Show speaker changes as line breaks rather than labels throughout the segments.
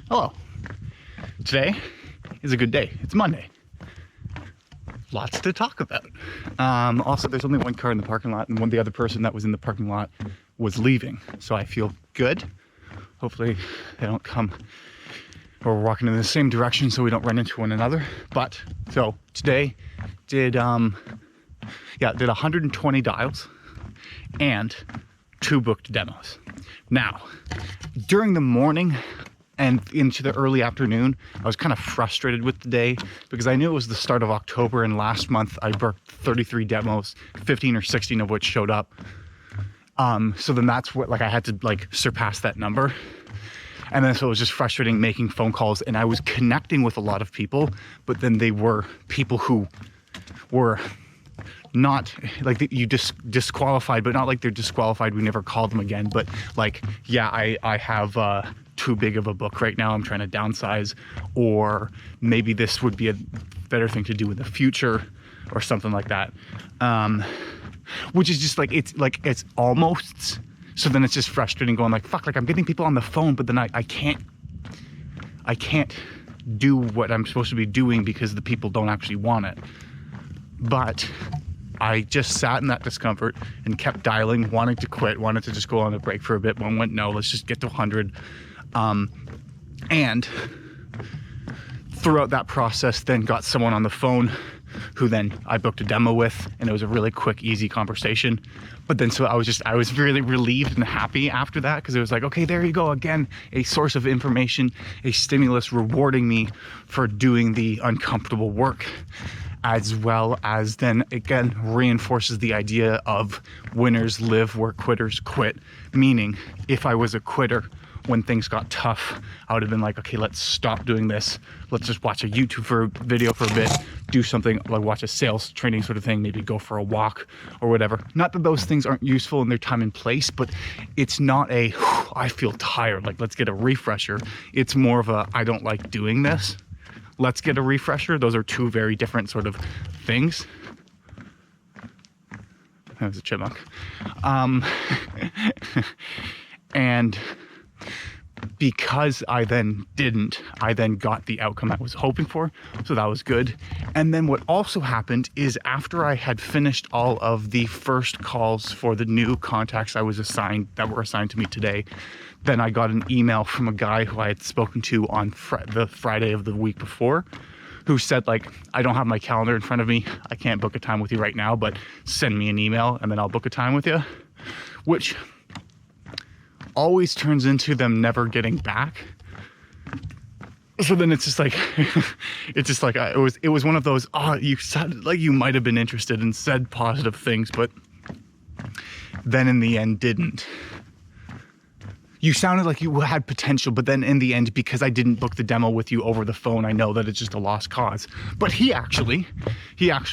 Hello. Today is a good day. It's Monday. Lots to talk about. Also, there's only one car in the parking lot, and the other person that was in the parking lot was leaving. So I feel good. Hopefully they don't come, or we're walking in the same direction so we don't run into one another. But so today did 120 dials and 2 booked demos. Now, during the morning and into the early afternoon, I was kind of frustrated with the day because I knew it was the start of October, and last month I booked 33 demos, 15 or 16 of which showed up. So then that's what, I had to surpass that number. And then so it was just frustrating making phone calls, and I was connecting with a lot of people, but then they were people who were not you disqualified, but not like they're disqualified, we never called them again, but I have too big of a book right now, I'm trying to downsize, or maybe this would be a better thing to do in the future or something like that, which is just it's almost, so then it's just frustrating going fuck, I'm getting people on the phone, but then I can't do what I'm supposed to be doing because the people don't actually want it. But I just sat in that discomfort and kept dialing, wanting to quit, wanted to just go on a break for a bit. One went, no, let's just get to 100. And throughout that process, then got someone on the phone who then I booked a demo with, and it was a really quick, easy conversation. But then so I was really relieved and happy after that, because it was okay, there you go again, a source of information, a stimulus rewarding me for doing the uncomfortable work, as well as then again reinforces the idea of winners live where quitters quit. Meaning, if I was a quitter when things got tough, I would have been okay, let's stop doing this. Let's just watch a YouTube video for a bit, do something watch a sales training sort of thing, maybe go for a walk or whatever. Not that those things aren't useful in their time and place, but it's not a, I feel tired, let's get a refresher. It's more of a, I don't like doing this, let's get a refresher. Those are two very different sort of things. That was a chipmunk. And because I then got the outcome I was hoping for, so that was good. And then what also happened is, after I had finished all of the first calls for the new contacts that were assigned to me today, then I got an email from a guy who I had spoken to on the Friday of the week before, who said I don't have my calendar in front of me, I can't book a time with you right now, but send me an email and then I'll book a time with you, which always turns into them never getting back. So then it's just it was one of those, you sounded like you might have been interested and said positive things, but then in the end didn't. You sounded like you had potential, but then in the end, because I didn't book the demo with you over the phone, I know that it's just a lost cause. But he actually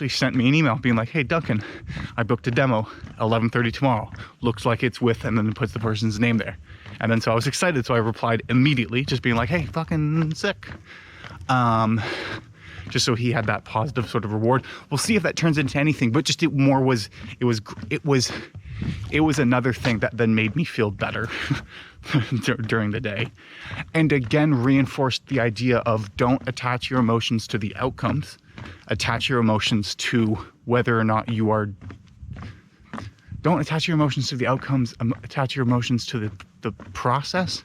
sent me an email being hey, Duncan, I booked a demo, 11:30 tomorrow. Looks like it's with, and then it puts the person's name there. And then so I was excited, so I replied immediately, just being hey, fucking sick. Just so he had that positive sort of reward. We'll see if that turns into anything, but just it was another thing that then made me feel better during the day. And again, reinforced the idea of don't attach your emotions to the outcomes, attach your emotions to whether or not you are, don't attach your emotions to the outcomes, attach your emotions to the process.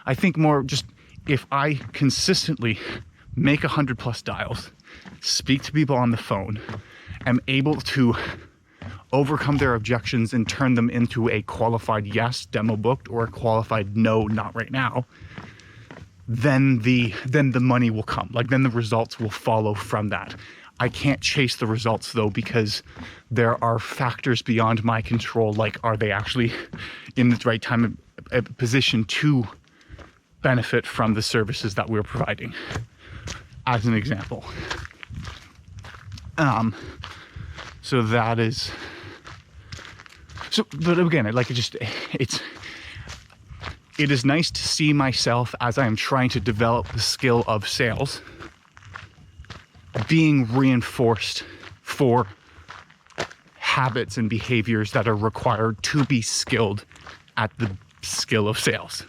I think more just, if I consistently make 100+ dials, speak to people on the phone, am able to overcome their objections and turn them into a qualified yes, demo booked, or a qualified no, not right now, then the money will come. Then the results will follow from that. I can't chase the results though, because there are factors beyond my control, are they actually in the right time position to benefit from the services that we're providing, as an example. So that is, so, but again, it is nice to see myself as I am trying to develop the skill of sales being reinforced for habits and behaviors that are required to be skilled at the skill of sales.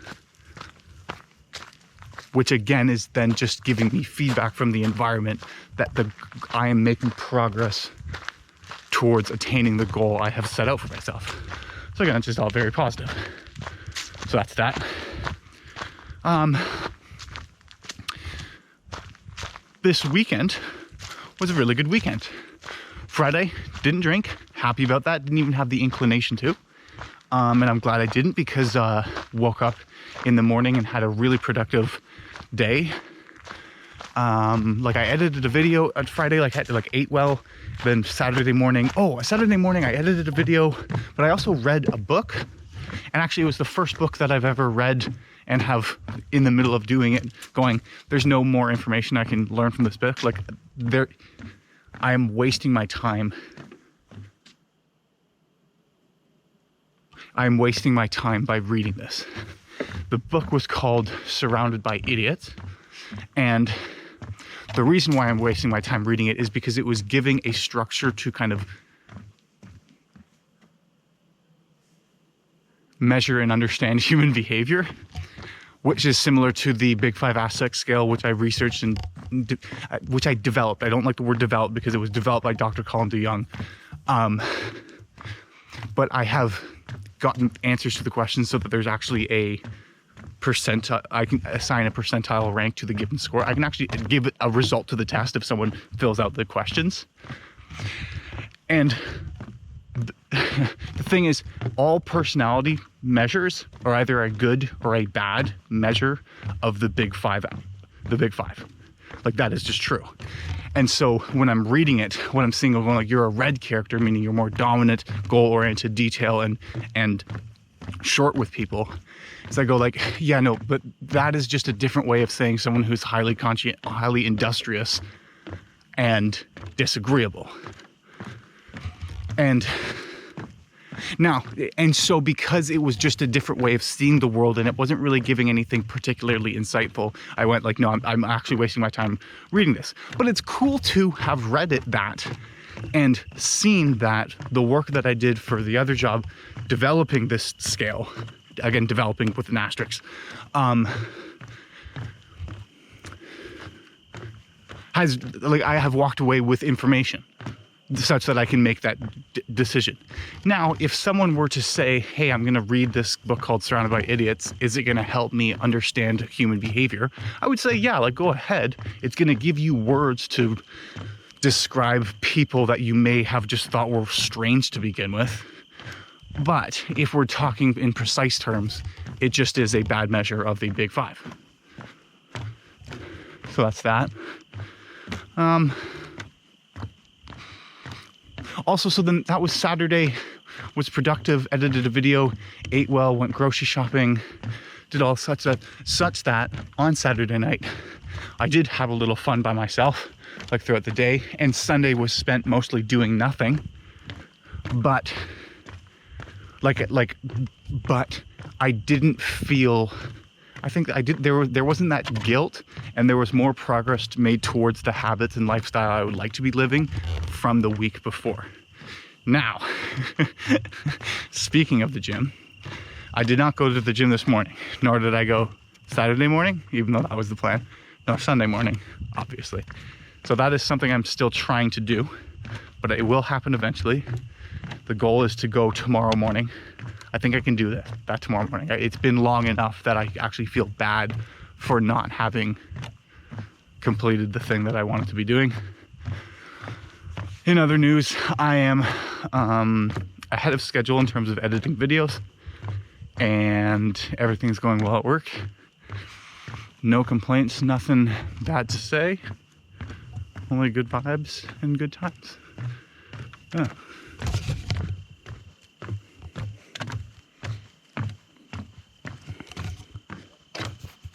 which again is then just giving me feedback from the environment that I am making progress towards attaining the goal I have set out for myself. So again, it's just all very positive. So that's that. This weekend was a really good weekend. Friday, didn't drink, happy about that, didn't even have the inclination to. And I'm glad I didn't, because woke up in the morning and had a really productive day. Like I edited a video on Friday, like had to ate well. Then Saturday morning I edited a video, but I also read a book. And actually it was the first book that I've ever read and have in the middle of doing it going, there's no more information I can learn from this book. Like I am wasting my time. I'm wasting my time by reading this. The book was called Surrounded by Idiots. And the reason why I'm wasting my time reading it is because it was giving a structure to kind of measure and understand human behavior, which is similar to the Big Five Aspect Scale, which I researched and which I developed. I don't like the word developed because it was developed by Dr. Colin DeYoung. But I have gotten answers to the questions so that there's actually a percentile. I can assign a percentile rank to the given score. I can actually give a result to the test if someone fills out the questions. And the thing is, all personality measures are either a good or a bad measure of the Big Five. Like, that is just true. And so when I'm reading it, what I'm seeing is like, you're a red character, meaning you're more dominant, goal-oriented, detail, and short with people. So I go like, yeah, no, but that is just a different way of saying someone who's highly industrious and disagreeable. And so because it was just a different way of seeing the world and it wasn't really giving anything particularly insightful, I went like, no, I'm actually wasting my time reading this. But it's cool to have read that and seen that the work that I did for the other job, developing this scale, again, developing with an asterisk, I have walked away with information such that I can make that decision. Now, if someone were to say, hey, I'm going to read this book called Surrounded by Idiots, is it going to help me understand human behavior? I would say, yeah, like, go ahead. It's going to give you words to describe people that you may have just thought were strange to begin with. But if we're talking in precise terms, it just is a bad measure of the Big Five. So that's that. Also, so then that was Saturday, was productive, edited a video, ate well, went grocery shopping, did all such that on Saturday night, I did have a little fun by myself, like throughout the day, and Sunday was spent mostly doing nothing, but but I didn't feel, I think I did, there wasn't that guilt, and there was more progress made towards the habits and lifestyle I would like to be living from the week before. Now, speaking of the gym, I did not go to the gym this morning, nor did I go Saturday morning, even though that was the plan, nor Sunday morning, obviously. So that is something I'm still trying to do, but it will happen eventually. The goal is to go tomorrow morning. I think I can do that tomorrow morning. It's been long enough that I actually feel bad for not having completed the thing that I wanted to be doing. In other news, I am ahead of schedule in terms of editing videos, and everything's going well at work. No complaints, nothing bad to say. Only good vibes and good times. Yeah.